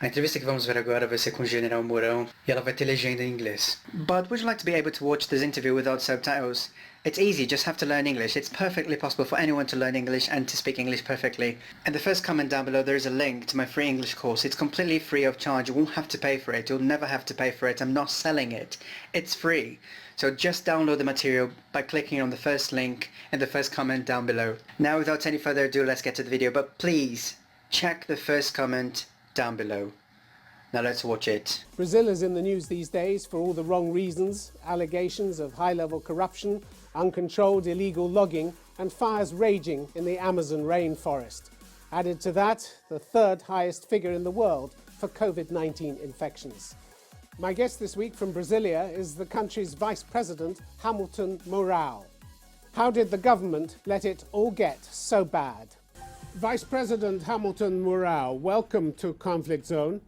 A entrevista que vamos ver agora vai ser com o General Mourão e ela vai ter legenda em inglês. But would you like to be able to watch this interview without subtitles? It's easy, just have to learn English. It's perfectly possible for anyone to learn English and to speak English perfectly. In the first comment down below there is a link to my free English course. It's completely free of charge. You won't have to pay for it. You'll never have to pay for it. I'm not selling it. It's free. So just download the material by clicking on the first link in the first comment down below. Now without any further ado, let's get to the video. But please, check the first comment down below. Now let's watch it. Brazil is in the news these days for all the wrong reasons, allegations of high-level corruption, uncontrolled illegal logging and fires raging in the Amazon rainforest. Added to that, the third highest figure in the world for COVID-19 infections. My guest this week from Brasilia is the country's Vice President, Hamilton Mourão. How did the government let it all get so bad? Vice President Hamilton Mourão, welcome to Conflict Zone.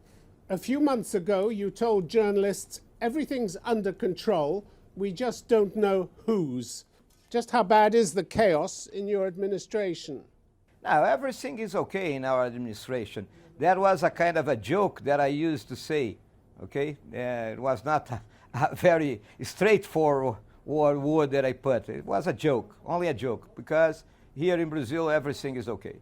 A few months ago, you told journalists everything's under control, we just don't know whose. Just how bad is the chaos in your administration? Now, everything is okay in our administration. That was a kind of a joke that I used to say, okay? It was not a very straightforward word that I put. It was a joke, only a joke, because here in Brazil, everything is okay.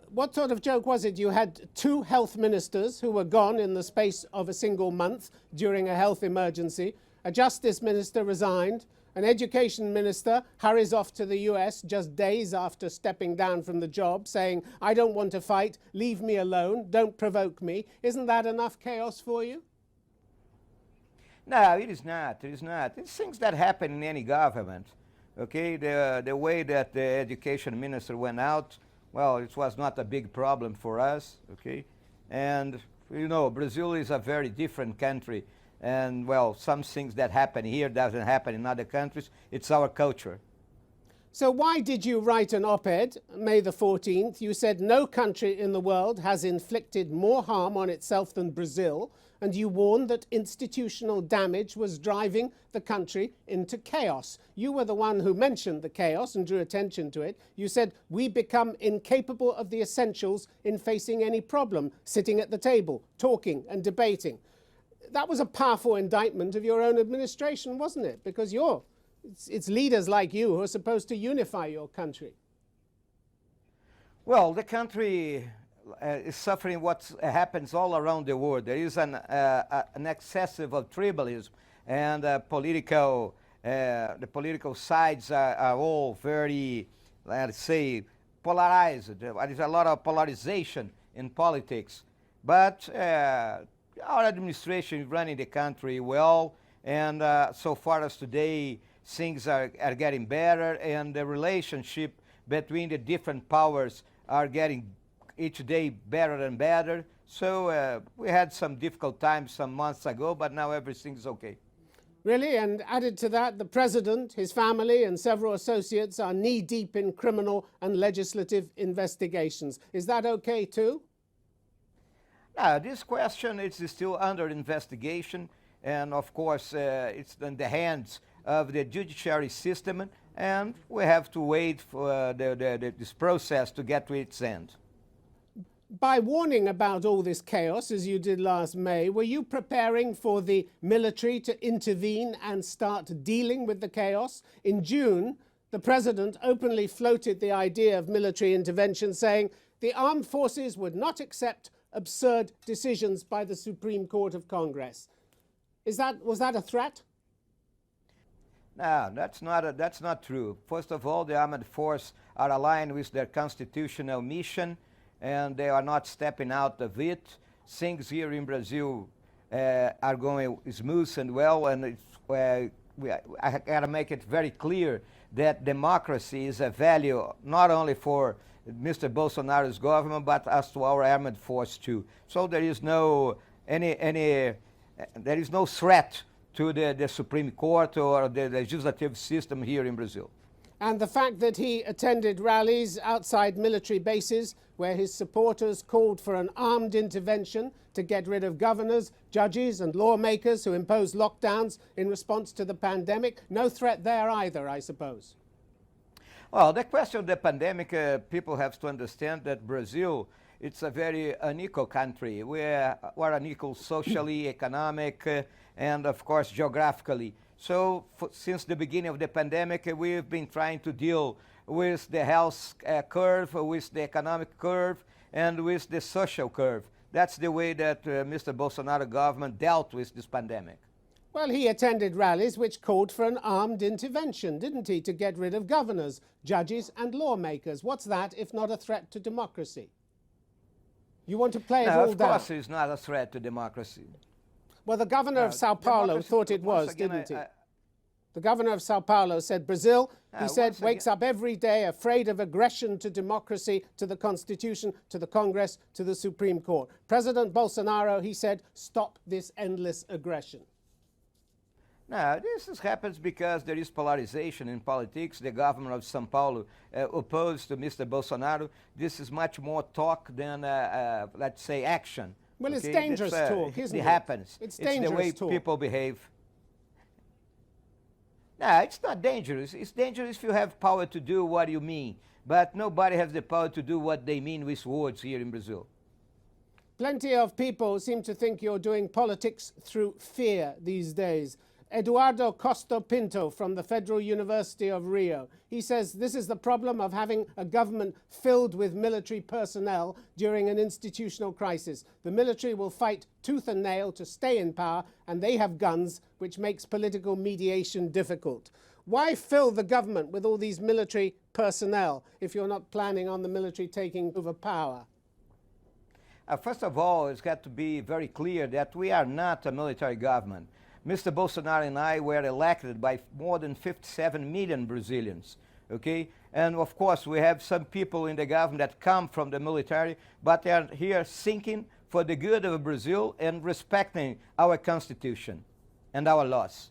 What sort of joke was it? You had two health ministers who were gone in the space of a single month during a health emergency. A justice minister resigned. An education minister hurries off to the US just days after stepping down from the job, saying, I don't want to fight, leave me alone, don't provoke me. Isn't that enough chaos for you? No, it is not. It is not. It's things that happen in any government. Okay, the way that the education minister went out, well, it was not a big problem for us, okay? And, you know, Brazil is a very different country. And, well, some things that happen here doesn't happen in other countries. It's our culture. So why did you write an op-ed, May the 14th? You said no country in the world has inflicted more harm on itself than Brazil, and you warned that institutional damage was driving the country into chaos. You were the one who mentioned the chaos and drew attention to it. You said, we become incapable of the essentials in facing any problem, sitting at the table, talking and debating. That was a powerful indictment of your own administration, wasn't it? Because it's leaders like you who are supposed to unify your country. Well, the country is suffering what happens all around the world. There is an excessive of tribalism, and the political sides are all very, let's say, polarized. There is a lot of polarization in politics. But our administration is running the country well, and so far as today, things are getting better, and the relationship between the different powers are getting each day better and better. So we had some difficult times some months ago, but now everything's okay. Really? And added to that, the president, his family and several associates are knee-deep in criminal and legislative investigations. Is that okay too? This question is still under investigation, and of course it's in the hands of the judiciary system, and we have to wait for this process to get to its end. By warning about all this chaos, as you did last May, were you preparing for the military to intervene and start dealing with the chaos? In June, the president openly floated the idea of military intervention, saying the armed forces would not accept absurd decisions by the Supreme Court of Congress. Was that a threat? No, that's not true. First of all, the armed forces are aligned with their constitutional mission, and they are not stepping out of it. Things here in Brazil are going smooth and well, and I got to make it very clear that democracy is a value not only for Mr. Bolsonaro's government, but as to our armed force too. So there is no threat to the Supreme Court or the legislative system here in Brazil. And the fact that he attended rallies outside military bases where his supporters called for an armed intervention to get rid of governors, judges and lawmakers who impose lockdowns in response to the pandemic, no threat there either, I suppose. Well, the question of the pandemic, people have to understand that Brazil it's a very unequal country. We're unequal socially, economic, and of course geographically. So since the beginning of the pandemic, we've been trying to deal with the health curve, with the economic curve, and with the social curve. That's the way that Mr. Bolsonaro government dealt with this pandemic. Well, he attended rallies which called for an armed intervention, didn't he, to get rid of governors, judges and lawmakers. What's that if not a threat to democracy? You want to play it all down? Of course it's not a threat to democracy. Well, the governor of Sao Paulo thought it was, didn't he? The governor of Sao Paulo said Brazil, he said, wakes up every day afraid of aggression to democracy, to the Constitution, to the Congress, to the Supreme Court. President Bolsonaro, he said, stop this endless aggression. No, this happens because there is polarization in politics. The governor of São Paulo opposed to Mr. Bolsonaro. This is much more talk than, let's say, action. Well, it's dangerous talk, isn't it? It happens. It's dangerous the way talk. People behave. No, it's not dangerous. It's dangerous if you have power to do what you mean. But nobody has the power to do what they mean with words here in Brazil. Plenty of people seem to think you're doing politics through fear these days. Eduardo Costa Pinto from the Federal University of Rio. He says this is the problem of having a government filled with military personnel during an institutional crisis. The military will fight tooth and nail to stay in power, and they have guns, which makes political mediation difficult. Why fill the government with all these military personnel if you're not planning on the military taking over power? First of all, it's got to be very clear that we are not a military government. Mr. Bolsonaro and I were elected by more than 57 million Brazilians, okay? And of course, we have some people in the government that come from the military, but they are here thinking for the good of Brazil and respecting our constitution and our laws.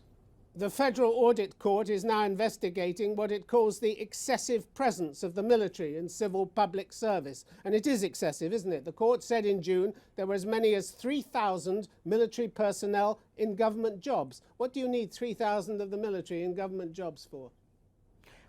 The Federal Audit Court is now investigating what it calls the excessive presence of the military in civil public service. And it is excessive, isn't it? The court said in June there were as many as 3,000 military personnel in government jobs. What do you need 3,000 of the military in government jobs for?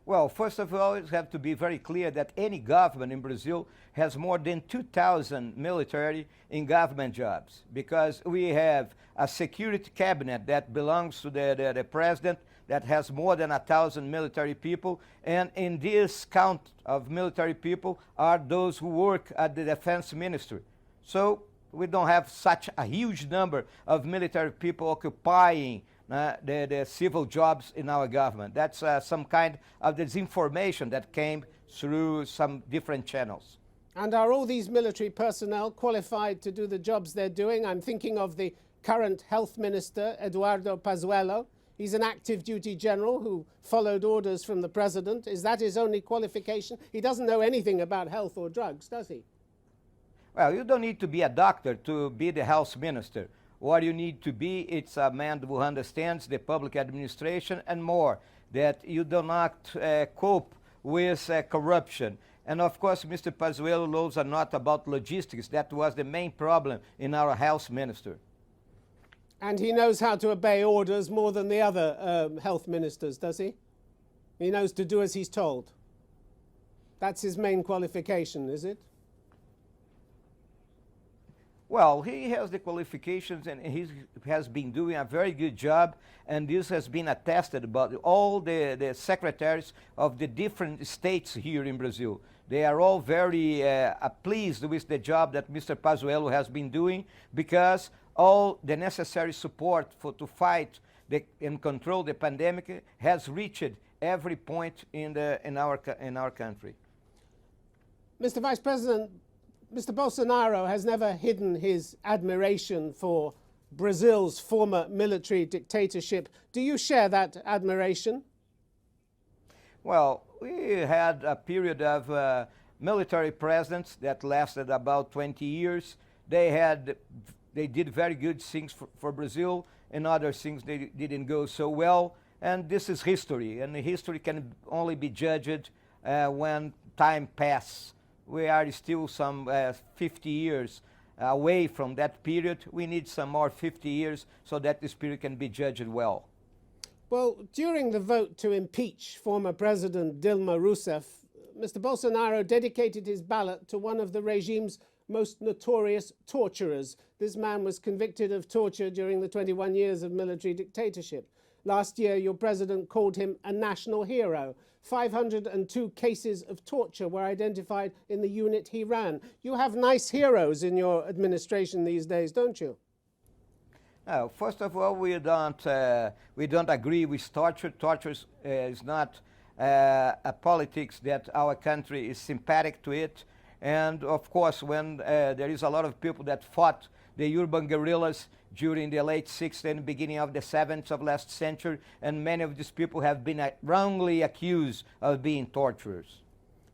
Well, first of all, it has to be very clear that any government in Brazil has more than 2,000 military in government jobs, because we have a security cabinet that belongs to the president that has more than 1,000 military people, and in this count of military people are those who work at the defense ministry. So we don't have such a huge number of military people occupying the civil jobs in our government. That's some kind of disinformation that came through some different channels. And are all these military personnel qualified to do the jobs they're doing? I'm thinking of the current health minister, Eduardo Pazuello. He's an active duty general who followed orders from the president. Is that his only qualification? He doesn't know anything about health or drugs, does he? Well, you don't need to be a doctor to be the health minister. What you need to be, it's a man who understands the public administration and more, that you do not cope with corruption. And of course, Mr. Pazuello knows a lot about logistics. That was the main problem in our health minister. And he knows how to obey orders more than the other health ministers, does he? He knows to do as he's told. That's his main qualification, is it? Well, he has the qualifications and he has been doing a very good job, and this has been attested by all the secretaries of the different states here in Brazil. They are all very pleased with the job that Mr. Pazuello has been doing, because all the necessary support to fight and control the pandemic has reached every point in our country. Mr. Vice President, Mr. Bolsonaro has never hidden his admiration for Brazil's former military dictatorship. Do you share that admiration? Well, we had a period of military presidents that lasted about 20 years. They did very good things for Brazil, and other things they didn't go so well. And this is history, and history can only be judged when time passes. We are still some 50 years away from that period. We need some more 50 years so that this period can be judged well. Well, during the vote to impeach former President Dilma Rousseff, Mr. Bolsonaro dedicated his ballot to one of the regime's most notorious torturers. This man was convicted of torture during the 21 years of military dictatorship. Last year, your president called him a national hero. 502 cases of torture were identified in the unit he ran. You have nice heroes in your administration these days, don't you? First of all, we don't agree with torture. Torture is not a politics that our country is sympathetic to it. And of course, when there is a lot of people that fought the urban guerrillas during the late 60s and beginning of the 70s of last century, and many of these people have been wrongly accused of being torturers.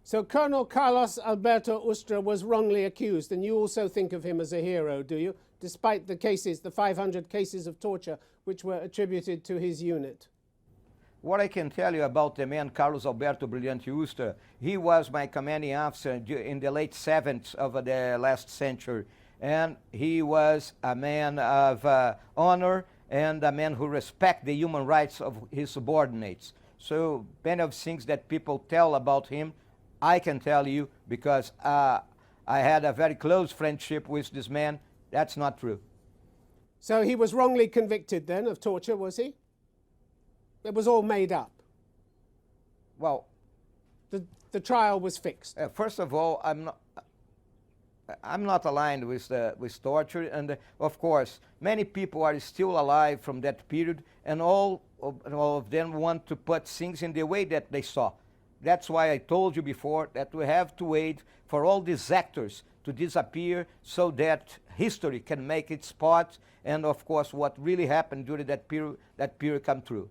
So Colonel Carlos Alberto Ustra was wrongly accused, and you also think of him as a hero, do you? Despite the cases, the 500 cases of torture which were attributed to his unit. What I can tell you about the man Carlos Alberto Brilhante Ustra, he was my commanding officer in the late 70s of the last century. And he was a man of honor and a man who respects the human rights of his subordinates. So many of things that people tell about him, I can tell you because I had a very close friendship with this man. That's not true. So he was wrongly convicted then of torture, was he? It was all made up. Well, the trial was fixed. First of all, I'm not aligned with torture, and of course, many people are still alive from that period, and all of them want to put things in the way that they saw. That's why I told you before that we have to wait for all these actors to disappear so that history can make its part, and of course, what really happened during that period come true.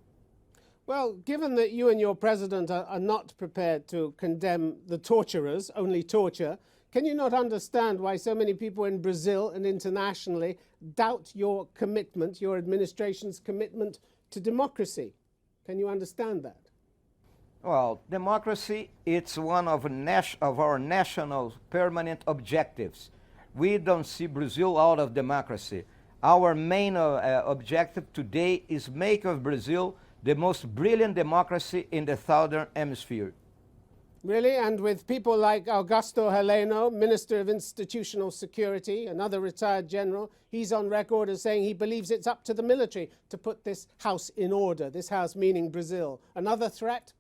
Well, given that you and your president are not prepared to condemn the torturers, only torture, can you not understand why so many people in Brazil and internationally doubt your commitment, your administration's commitment to democracy? Can you understand that? Well, democracy, it's one of our national permanent objectives. We don't see Brazil out of democracy. Our main objective today is make of Brazil the most brilliant democracy in the Southern Hemisphere. Really? And with people like Augusto Heleno, Minister of Institutional Security, another retired general, he's on record as saying he believes it's up to the military to put this house in order, this house meaning Brazil. Another threat?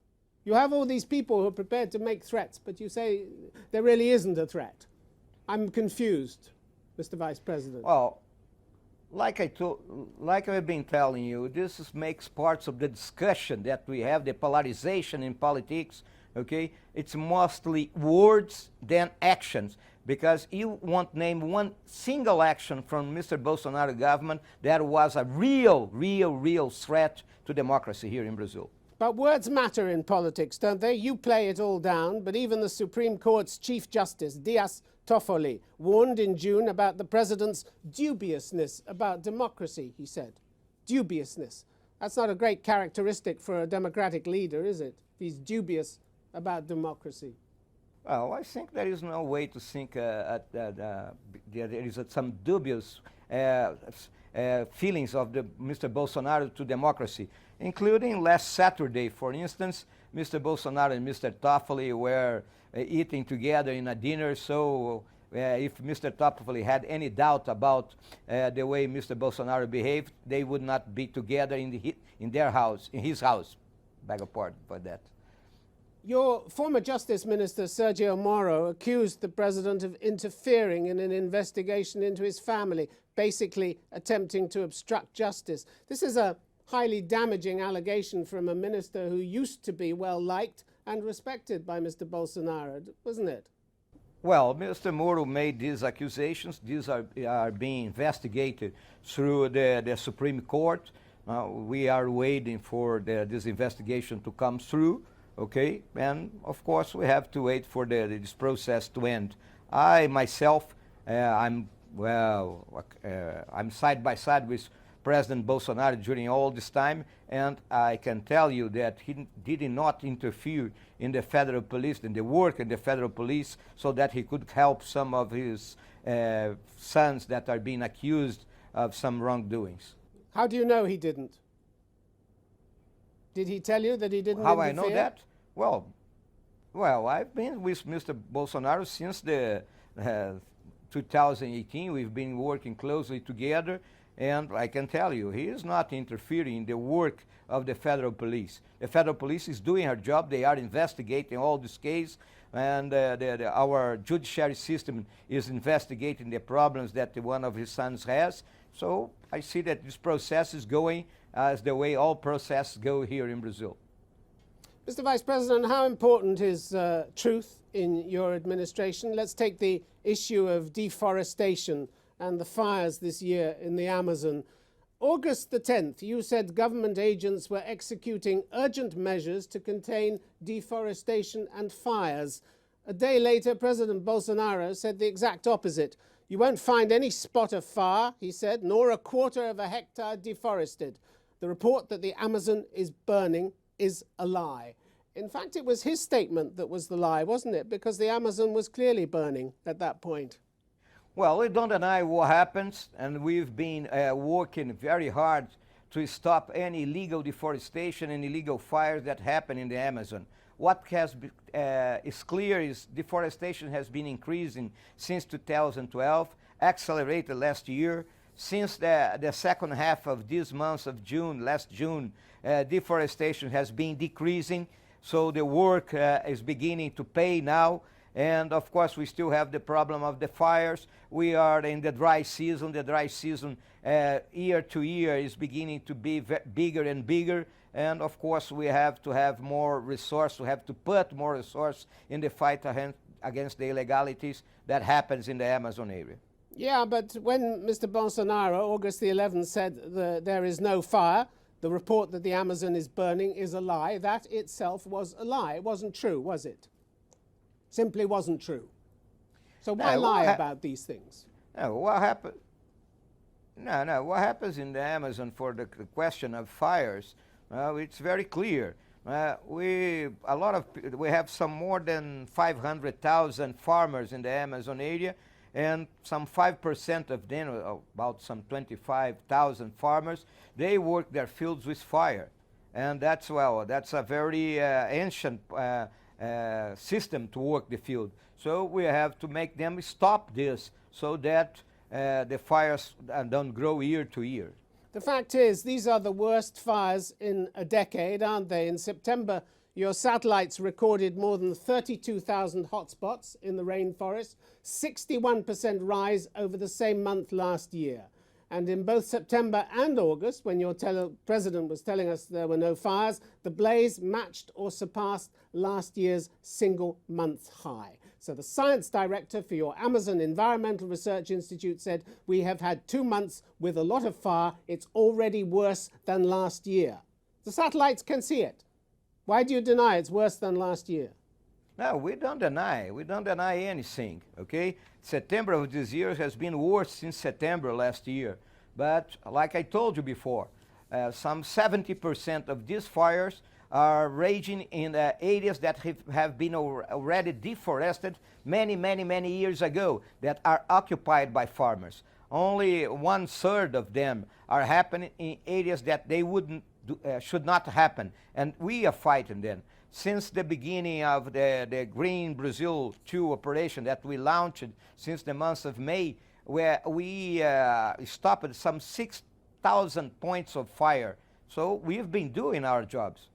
You have all these people who are prepared to make threats, but you say there really isn't a threat. I'm confused, Mr. Vice President. Well, like I've been telling you, this makes parts of the discussion that we have, the polarization in politics. Okay, it's mostly words than actions, because you won't name one single action from Mr. Bolsonaro government that was a real threat to democracy here in Brazil. But words matter in politics, don't they? You play it all down, but even the Supreme Court's Chief Justice, Dias Toffoli, warned in June about the president's dubiousness about democracy, he said. Dubiousness. That's not a great characteristic for a democratic leader, is it? If he's dubious about democracy. Well, I think there is no way to think there is some dubious feelings of Mr. Bolsonaro to democracy, including last Saturday, for instance, Mr. Bolsonaro and Mr. Toffoli were eating together in a dinner, so if Mr. Toffoli had any doubt about the way Mr. Bolsonaro behaved, they would not be together in their house, in his house. Beg your pardon for that. Your former Justice Minister, Sergio Moro, accused the president of interfering in an investigation into his family, basically attempting to obstruct justice. This is a highly damaging allegation from a minister who used to be well-liked and respected by Mr. Bolsonaro, wasn't it? Well, Mr. Mourão made these accusations. These are being investigated through the Supreme Court. We are waiting for this investigation to come through. Okay, and of course we have to wait for this process to end. I myself, I'm side by side with President Bolsonaro during all this time, and I can tell you that he did not interfere in the federal police, in the work of the federal police, so that he could help some of his sons that are being accused of some wrongdoings. How do you know he didn't? Did he tell you that he didn't How interfere? I know that? Well, I've been with Mr. Bolsonaro since the 2018. We've been working closely together, and I can tell you, he is not interfering in the work of the federal police. The federal police is doing her job. They are investigating all this case, and our judiciary system is investigating the problems that one of his sons has. So I see that this process is going as the way all processes go here in Brazil. Mr. Vice President, how important is truth in your administration? Let's take the issue of deforestation and the fires this year in the Amazon. August the 10th, you said government agents were executing urgent measures to contain deforestation and fires. A day later, President Bolsonaro said the exact opposite. You won't find any spot of fire, he said, nor a quarter of a hectare deforested. The report that the Amazon is burning is a lie. In fact, it was his statement that was the lie, wasn't it? Because the Amazon was clearly burning at that point. Well, we don't deny what happens, and we've been working very hard to stop any illegal deforestation and illegal fires that happen in the Amazon. What is clear is deforestation has been increasing since 2012, accelerated last year. Since the second half of this month of June, last June, deforestation has been decreasing, so the work is beginning to pay now. And of course, we still have the problem of the fires. We are in the dry season. The dry season year to year is beginning to be bigger and bigger. And of course, we have to have more resource. We have to put more resource in the fight against the illegalities that happens in the Amazon area. Yeah, but when Mr. Bolsonaro, August the 11th, said there is no fire, the report that the Amazon is burning is a lie, that itself was a lie. It wasn't true, was it? Simply wasn't true. So why lie about these things? No, what happened? No, what happens in the Amazon for the question of fires? It's very clear. We have some more than 500,000 farmers in the Amazon area, and some 5% of them, about some 25,000 farmers, they work their fields with fire. And that's a very ancient system to work the field. So we have to make them stop this so that the fires don't grow year to year. The fact is, these are the worst fires in a decade, aren't they? In September, your satellites recorded more than 32,000 hotspots in the rainforest, 61% rise over the same month last year. And in both September and August, when your president was telling us there were no fires, the blaze matched or surpassed last year's single-month high. So the science director for your Amazon Environmental Research Institute said, we have had 2 months with a lot of fire. It's already worse than last year. The satellites can see it. Why do you deny it's worse than last year? No, we don't deny. We don't deny anything, okay? September of this year has been worse since September last year. But like I told you before, some 70% of these fires are raging in areas that have been already deforested many years ago, that are occupied by farmers. Only 1/3 of them are happening in areas that they should not happen, and we are fighting them. Since the beginning of the Green Brazil 2 operation that we launched since the month of May, where we stopped some 6,000 points of fire. So we've been doing our jobs.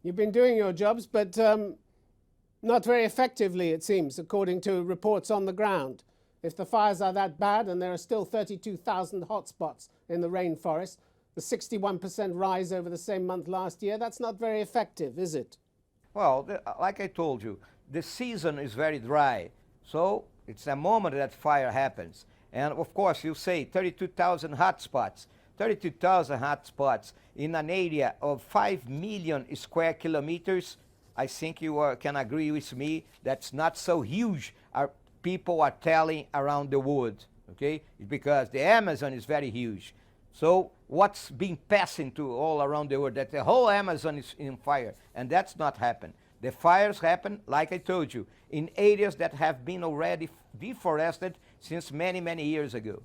You've been doing your jobs, but not very effectively, it seems, according to reports on the ground. If the fires are that bad and there are still 32,000 hotspots in the rainforest, the 61% rise over the same month last year, that's not very effective, is it? Well, like I told you, the season is very dry, so it's a moment that fire happens. And of course, you say 32,000 hotspots. 32,000 hotspots in an area of 5 million square kilometers. I think you can agree with me that's not so huge. Our people are telling around the world, okay? Because the Amazon is very huge. So what's been passing to all around the world, that the whole Amazon is in fire, and that's not happened. The fires happen, like I told you, in areas that have been already deforested since many years ago.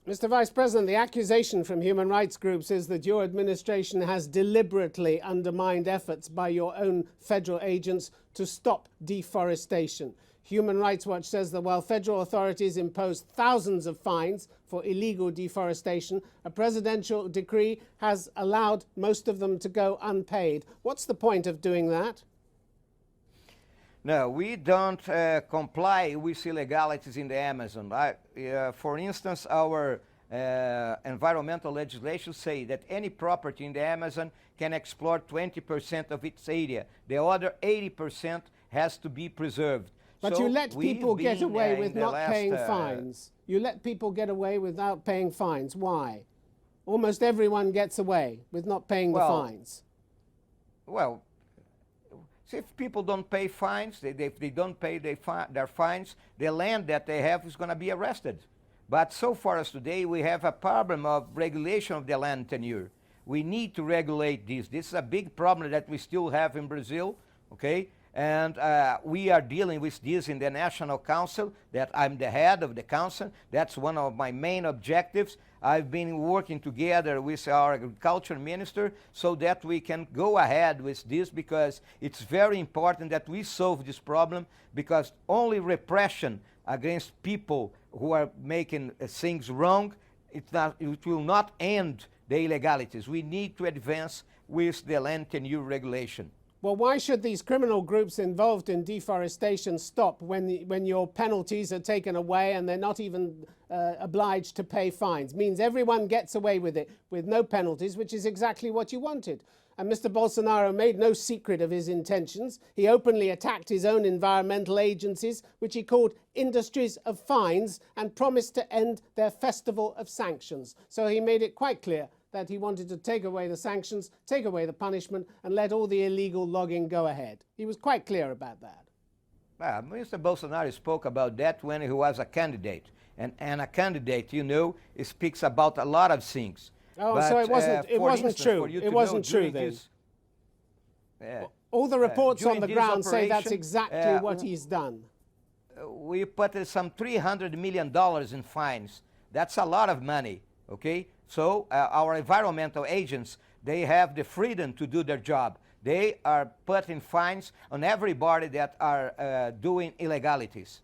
Mr. Vice President, the accusation from human rights groups is that your administration has deliberately undermined efforts by your own federal agents to stop deforestation. Human Rights Watch says that while federal authorities imposed thousands of fines for illegal deforestation, a presidential decree has allowed most of them to go unpaid. What's the point of doing that? No, we don't comply with illegalities in the Amazon. For instance, our environmental legislation say that any property in the Amazon can exploit 20% of its area. The other 80% has to be preserved. But so you let people get away with not paying fines. You let people get away without paying fines. Why? Almost everyone gets away with not paying the fines. Well, so if people don't pay fines, if they don't pay their fines, the land that they have is going to be arrested. But so far as today, we have a problem of regulation of the land tenure. We need to regulate this. This is a big problem that we still have in Brazil, okay? And we are dealing with this in the National Council, that I'm the head of the council. That's one of my main objectives. I've been working together with our agriculture minister so that we can go ahead with this, because it's very important that we solve this problem, because only repression against people who are making things wrong, it will not end the illegalities. We need to advance with the land tenure regulation. Well, why should these criminal groups involved in deforestation stop when your penalties are taken away and they're not even obliged to pay fines? Means everyone gets away with it with no penalties, which is exactly what you wanted. And Mr. Bolsonaro made no secret of his intentions. He openly attacked his own environmental agencies, which he called industries of fines, and promised to end their festival of sanctions. So he made it quite clear that he wanted to take away the sanctions, take away the punishment, and let all the illegal logging go ahead. He was quite clear about that. Mr. Bolsonaro spoke about that when he was a candidate. And a candidate, you know, speaks about a lot of things. Oh, but, so it wasn't true. It wasn't true then. All the reports on the ground say that's exactly what he's done. We put some $300 million in fines. That's a lot of money, okay? So our environmental agents, they have the freedom to do their job. They are putting fines on everybody that are doing illegalities.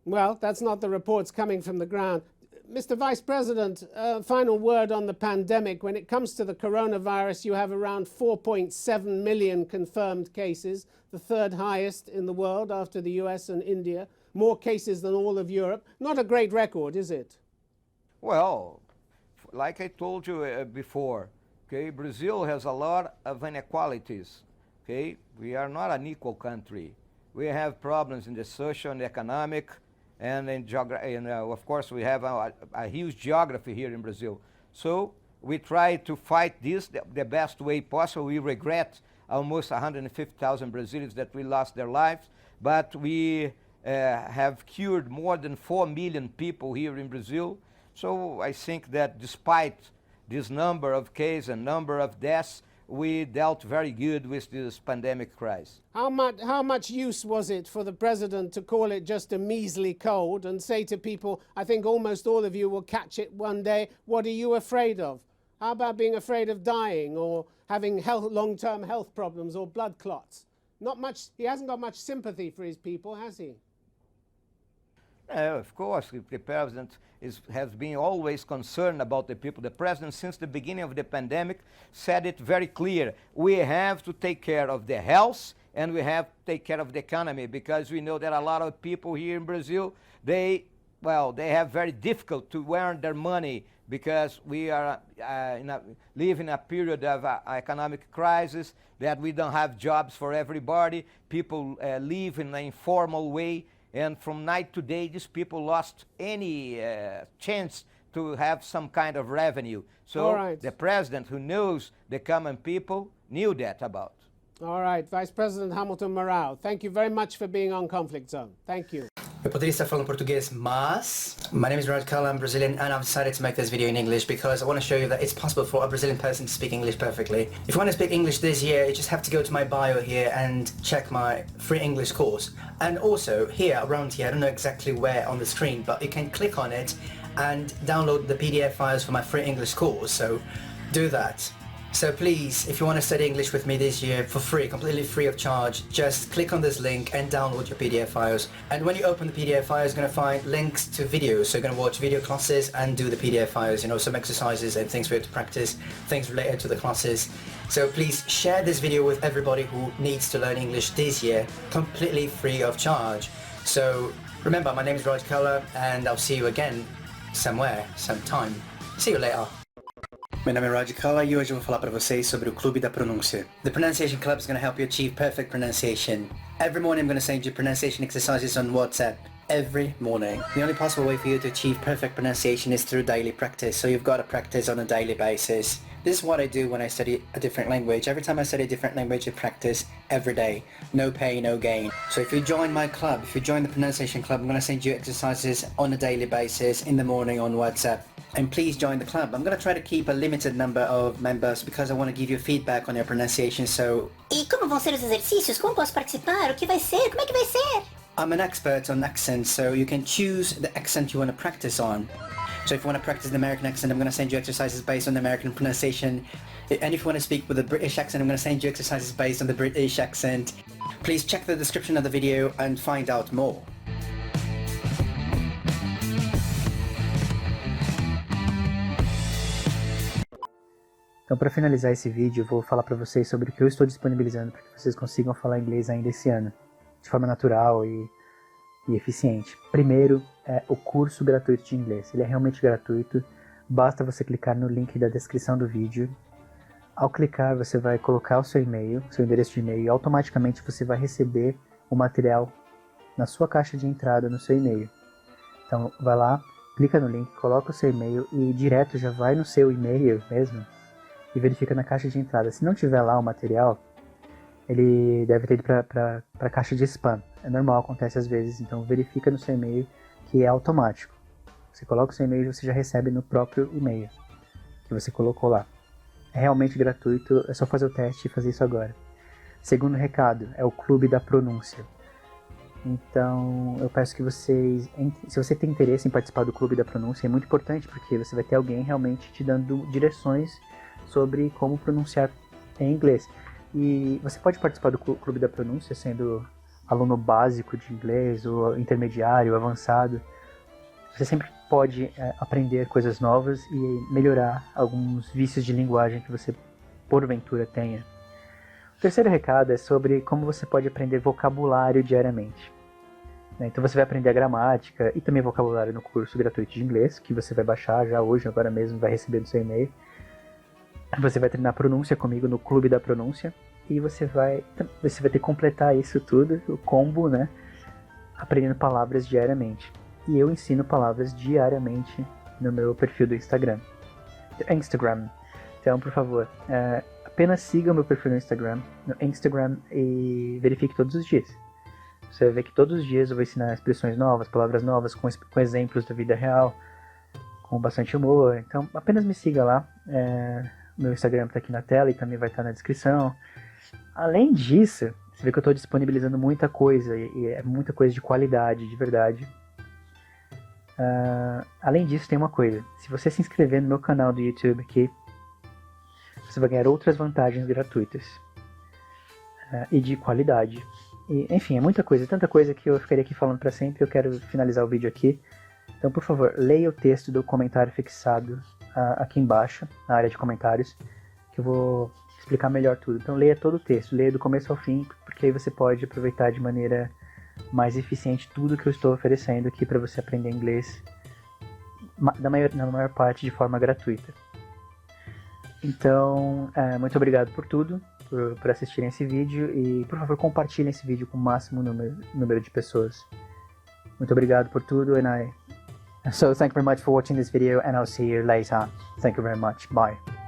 Well, that's not the reports coming from the ground. Mr. Vice President, final word on the pandemic. When it comes to the coronavirus, you have around 4.7 million confirmed cases, the third highest in the world after the US and India. More cases than all of Europe. Not a great record, is it? Well, like I told you before, okay, Brazil has a lot of inequalities, okay? We are not an equal country. We have problems in the social and economic, and of course we have a huge geography here in Brazil. So we try to fight this the best way possible. We regret almost 150,000 Brazilians that we lost their lives, but we have cured more than 4 million people here in Brazil. So I think that despite this number of cases and number of deaths, we dealt very good with this pandemic crisis. How much use was it for the president to call it just a measly cold and say to people, I think almost all of you will catch it one day. What are you afraid of? How about being afraid of dying or having long-term health problems or blood clots? Not much. He hasn't got much sympathy for his people, has he? Of course, the president has been always concerned about the people. The president, since the beginning of the pandemic, said it very clear. We have to take care of the health and we have to take care of the economy, because we know that a lot of people here in Brazil, they have very difficult to earn their money, because we are living a period of economic crisis, that we don't have jobs for everybody. People live in an informal way. And from night to day, these people lost any chance to have some kind of revenue. So the president, who knows the common people, knew that about. All right, Vice President Hamilton Mourão, thank you very much for being on Conflict Zone. Thank you. Eu poderia estar falando português, mas my name is Rodger, I'm Brazilian, and I've decided to make this video in English because I want to show you that it's possible for a Brazilian person to speak English perfectly. If you want to speak English this year, you just have to go to my bio here and check my free English course. And also here, around here, I don't know exactly where on the screen, but you can click on it and download the PDF files for my free English course, so do that. So please, if you want to study English with me this year for free, completely free of charge, just click on this link and download your PDF files. And when you open the PDF files, you're going to find links to videos. So you're going to watch video classes and do the PDF files, you know, some exercises and things for you to practice, things related to the classes. So please share this video with everybody who needs to learn English this year, completely free of charge. So remember, my name is Rodger Koller, and I'll see you again somewhere, sometime. See you later. Meu nome é Rodger Koller e hoje eu vou falar para vocês sobre o Clube da Pronúncia. The Pronunciation Club is going to help you achieve perfect pronunciation. Every morning I'm going to send you pronunciation exercises on WhatsApp. Every morning. The only possible way for you to achieve perfect pronunciation is through daily practice, so you've got to practice on a daily basis. This is what I do when I study a different language. Every time I study a different language, I practice every day. No pain, no gain. So if you join my club, if you join the pronunciation club, I'm going to send you exercises on a daily basis in the morning on WhatsApp. And please join the club. I'm going to try to keep a limited number of members because I want to give you feedback on your pronunciation, so... E como vão ser os exercícios? Como posso participar? O que vai ser? Como é que vai ser? I'm an expert on accents, so you can choose the accent you want to practice on. So if you want to practice the American accent, I'm going to send you exercises based on the American pronunciation. And if you want to speak with a British accent, I'm going to send you exercises based on the British accent. Please check the description of the video and find out more. Então, para finalizar esse vídeo, eu vou falar para vocês sobre o que eu estou disponibilizando para que vocês consigam falar inglês ainda esse ano, de forma natural e eficiente. Primeiro, é o curso gratuito de inglês. Ele é realmente gratuito, basta você clicar no link da descrição do vídeo. Ao clicar, você vai colocar o seu e-mail, seu endereço de e-mail, e automaticamente você vai receber o material na sua caixa de entrada no seu e-mail. Então, vai lá, clica no link, coloca o seu e-mail e direto já vai no seu e-mail mesmo e verifica na caixa de entrada. Se não tiver lá o material, ele deve ter ido para a caixa de spam. É normal, acontece às vezes, então verifica no seu e-mail que é automático. Você coloca o seu e-mail e você já recebe no próprio e-mail que você colocou lá. É realmente gratuito, é só fazer o teste e fazer isso agora. Segundo recado, é o Clube da Pronúncia. Então, eu peço que vocês, se você tem interesse em participar do Clube da Pronúncia, é muito importante porque você vai ter alguém realmente te dando direções sobre como pronunciar em inglês. E você pode participar do Clube da Pronúncia sendo aluno básico de inglês, ou intermediário, avançado. Você sempre pode aprender coisas novas e melhorar alguns vícios de linguagem que você porventura tenha. O terceiro recado é sobre como você pode aprender vocabulário diariamente. Então você vai aprender a gramática e também vocabulário no curso gratuito de inglês, que você vai baixar já hoje, agora mesmo, vai receber no seu e-mail. Você vai treinar pronúncia comigo no Clube da Pronúncia e você vai ter que completar isso tudo, o combo, né? Aprendendo palavras diariamente. E eu ensino palavras diariamente no meu perfil do Instagram. Então, por favor, apenas siga o meu perfil no Instagram e verifique todos os dias. Você vai ver que todos os dias eu vou ensinar expressões novas, palavras novas, com exemplos da vida real, com bastante humor. Então, apenas me siga lá. Meu Instagram está aqui na tela e também vai estar na descrição. Além disso, você vê que eu estou disponibilizando muita coisa, e é muita coisa de qualidade, de verdade. Além disso, tem uma coisa. Se você se inscrever no meu canal do YouTube aqui, você vai ganhar outras vantagens gratuitas e de qualidade. E, enfim, é muita coisa, tanta coisa que eu ficaria aqui falando para sempre. Eu quero finalizar o vídeo aqui. Então, por favor, leia o texto do comentário fixado aqui embaixo, na área de comentários, que eu vou explicar melhor tudo. Então leia todo o texto, leia do começo ao fim, porque aí você pode aproveitar de maneira mais eficiente tudo que eu estou oferecendo aqui para você aprender inglês na maior parte de forma gratuita. Então, muito obrigado por tudo, por assistirem esse vídeo e, por favor, compartilhem esse vídeo com o máximo número de pessoas. Muito obrigado por tudo, So thank you very much for watching this video and I'll see you later. Thank you very much. Bye.